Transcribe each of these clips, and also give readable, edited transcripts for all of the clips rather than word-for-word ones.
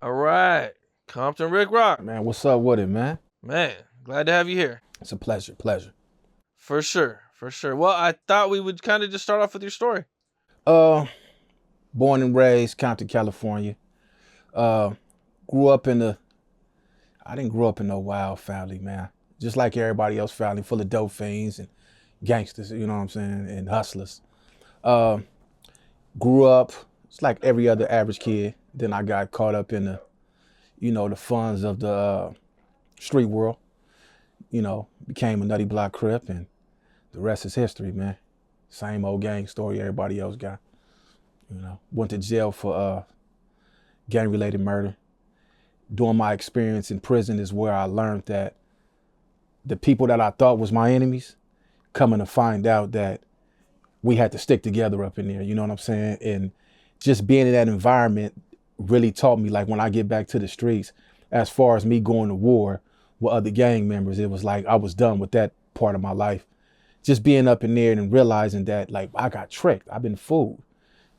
All right. Compton Rick Rock. Man, what's up with it, man? Man, glad to have you here. It's a pleasure. For sure. For sure. Well, I thought we would kind of just start off with your story. Uh, Born and raised Compton, California. Uh, grew up in the. I didn't grow up in no wild family, man. Just like everybody else, family full of dope fiends and gangsters. You know what I'm saying? And hustlers. Uh, Grew up. It's like every other average kid. Then I got caught up in the funds of the street world. Became a Nutty Blocc Crip, and the rest is history, man. Same old gang story everybody else got. Went to jail for gang-related murder. During my experience in prison is where I learned that the people that I thought was my enemies, coming to find out that we had to stick together up in there. You know what I'm saying? And just being in that environment really taught me, like when I get back to the streets, as far as me going to war with other gang members, it was like I was done with that part of my life. Just being up in there and realizing that, like, I got tricked. I've been fooled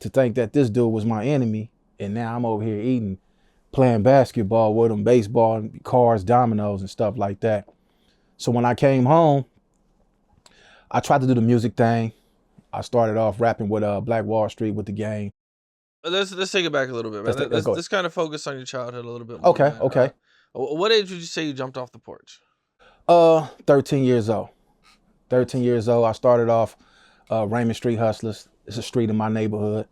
to think that this dude was my enemy. And now I'm over here eating, playing basketball with him, baseball, cars, dominoes, and stuff like that. So when I came home, I tried to do the music thing. I started off rapping with Black Wall Street with the gang. Let's take it back a little bit, man. Let's go. Let's kind of focus on your childhood a little bit more. Okay, man. okay. What age would you say you jumped off the porch? 13 years old. 13 years old. I started off Raymond Street Hustlers. It's a street in my neighborhood.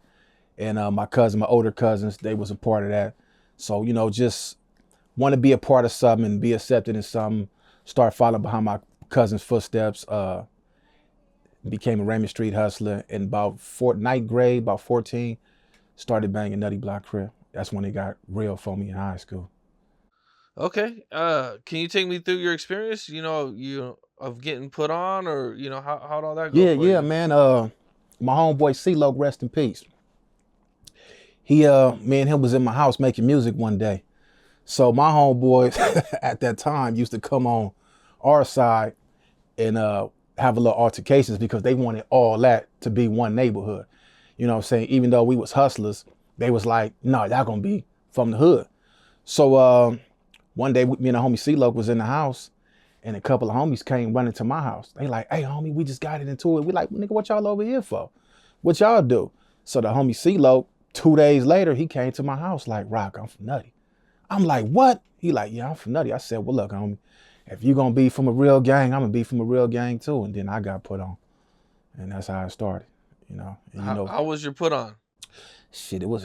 And my older cousins, they was a part of that. So, just want to be a part of something and be accepted in something. Start following behind my cousin's footsteps. Became a Raymond Street Hustler. In about ninth grade, about 14, started banging Nutty Blocc Crip. That's when it got real for me in high school. Okay. Can you take me through your experience? Of getting put on, or how'd all that go for Yeah, you? man. My homeboy CeeLo, rest in peace. Me and him was in my house making music one day. So my homeboys at that time used to come on our side and have a little altercations because they wanted all that to be one neighborhood. You know what I'm saying? Even though we was hustlers, they was like, no, y'all gonna be from the hood. So one day me and the homie CeeLo was in the house and a couple of homies came running to my house. They like, hey homie, we just got it into it. We like, nigga, what y'all over here for? What y'all do? So the homie CeeLo, 2 days later, he came to my house like, Rock, I'm from Nutty. I'm like, what? He like, yeah, I'm from Nutty. I said, well, look, homie, if you gonna be from a real gang, I'm gonna be from a real gang too. And then I got put on. And that's how it started, And, How was your put on? shit, it was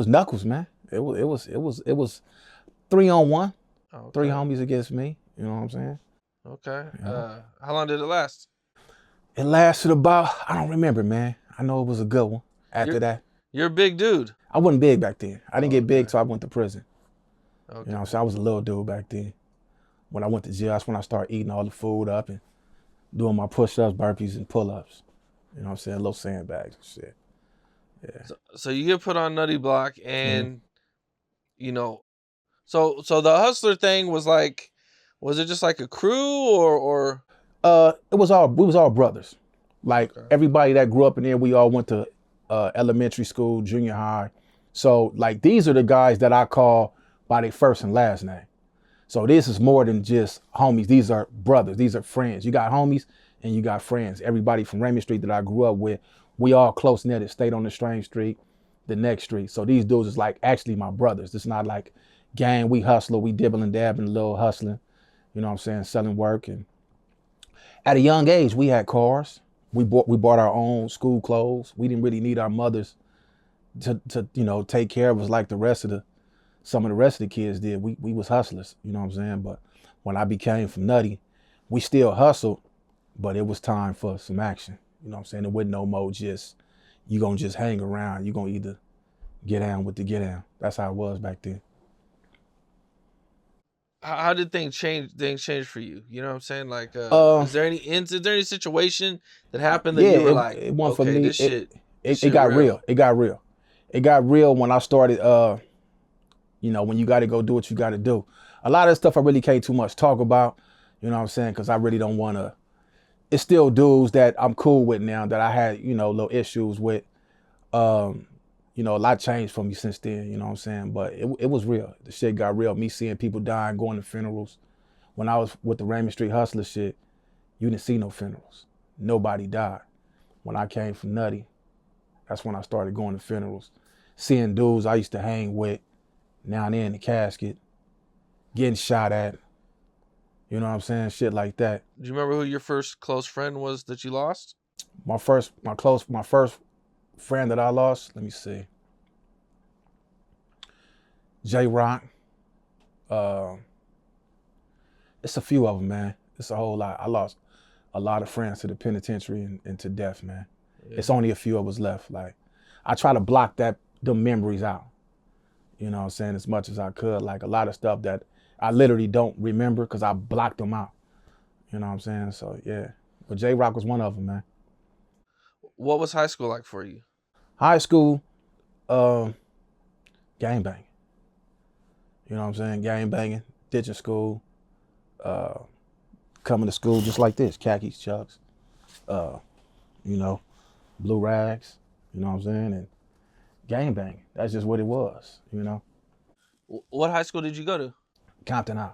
knuckles, man. It was 3-on-1, Okay. three homies against me. You know what I'm saying? Okay. Yeah. How long did it last? It lasted about, I don't remember, man. I know it was a good one after that. You're a big dude. I wasn't big back then. I didn't get big Okay. till I went to prison. Okay. You know what I'm saying? I was a little dude back then. When I went to jail, that's when I started eating all the food up and doing my push-ups, burpees, and pull-ups. You know what I'm saying? Little sandbags and shit. Yeah. So you get put on Nutty Blocc, and so the hustler thing was like, was it just like a crew or? We was all brothers. Like Okay. everybody that grew up in there, we all went to elementary school, junior high. So like these are the guys that I call by their first and last name. So this is more than just homies. These are brothers. These are friends. You got homies and you got friends. Everybody from Raymond Street that I grew up with, we all close knitted, stayed on the same street, the next street. So these dudes is like actually my brothers. It's not like gang, we hustler, we dibble and dabbing a little hustling. You know what I'm saying? Selling work. And at a young age, we had cars. We bought our own school clothes. We didn't really need our mothers to take care of us like some of the rest of the kids did. We was hustlers, you know what I'm saying? But when I became from Nutty, we still hustled, but it was time for some action. You know what I'm saying? It wasn't no more you gonna just hang around. You gonna either get down with the get down. That's how it was back then. How did things change? Things change for you. You know what I'm saying? Like, Uh, is there any situation that happened that yeah, you were like, it wasn't for okay, me. this shit, this It shit got real. real. It got real. It got real when I started. When you got to go do what you got to do. A lot of stuff I really can't too much talk about. You know what I'm saying? Because I really don't want to. It's still dudes that I'm cool with now that I had little issues with. Um, you know, a lot changed for me since then, you know what I'm saying? But it was real. The shit got real. Me seeing people dying, going to funerals. When I was with the Raymond Street Hustler shit, you didn't see no funerals. Nobody died. When I came from Nutty, that's when I started going to funerals. Seeing dudes I used to hang with, now they're in the casket, getting shot at. You know what I'm saying? Shit like that. Do you remember who your first close friend was that you lost? My first friend that I lost, let me see. Ricc. It's a few of them, man. It's a whole lot. I lost a lot of friends to the penitentiary and to death, man. Yeah. It's only a few of us left. Like, I try to block them memories out. You know what I'm saying? As much as I could. Like, a lot of stuff that I literally don't remember because I blocked them out. You know what I'm saying? So, yeah. But Ricc was one of them, man. What was high school like for you? High school, gang banging. You know what I'm saying? Gang banging, ditching school, coming to school just like this, khakis, chucks, you know, blue rags, you know what I'm saying? And gang banging. That's just what it was, you know? What high school did you go to? Compton High.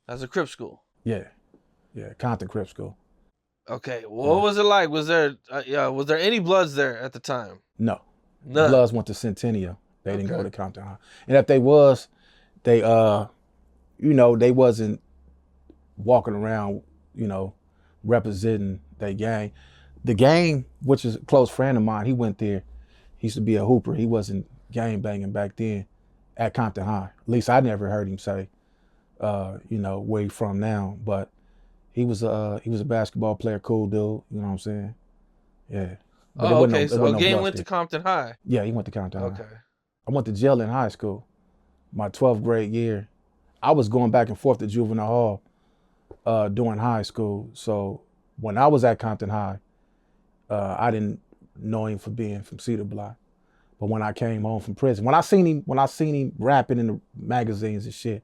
That's a Crip school. Yeah, Compton Crip school. Okay, what was it like? Was there any Bloods there at the time? No. None. Bloods went to Centennial. They didn't go to Compton High. And if they was, they you know, they wasn't walking around, you know, representing their gang. The gang, which is a close friend of mine, he went there. He used to be a hooper. He wasn't gang banging back then at Compton High. At least I never heard him say, you know, where he from now. But he was a basketball player, cool dude. You know what I'm saying? Yeah. But okay. So Game went to Compton High. Yeah, he went to Compton High. Okay. I went to jail in high school, my 12th grade year. I was going back and forth to juvenile hall during high school. So when I was at Compton High, I didn't know him for being from Cedar Block. But when I came home from prison, when I seen him rapping in the magazines and shit,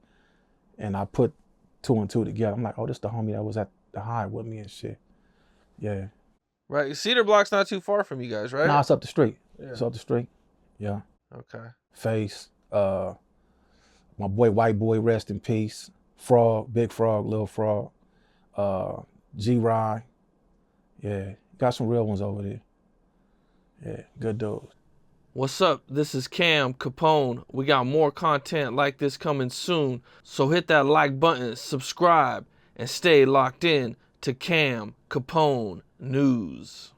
and I put two and two together, I'm like, oh, this the homie that was at the high with me and shit. Yeah. Right. Cedar Block's not too far from you guys, right? Nah, it's up the street. Yeah. It's up the street. Yeah. Okay. Face. My boy, white boy, rest in peace. Frog, Big Frog, Little Frog. G-Rye. Yeah. Got some real ones over there. Yeah, good dudes. What's up? This is Cam Capone. We got more content like this coming soon. So hit that like button, subscribe, and stay locked in to Cam Capone News.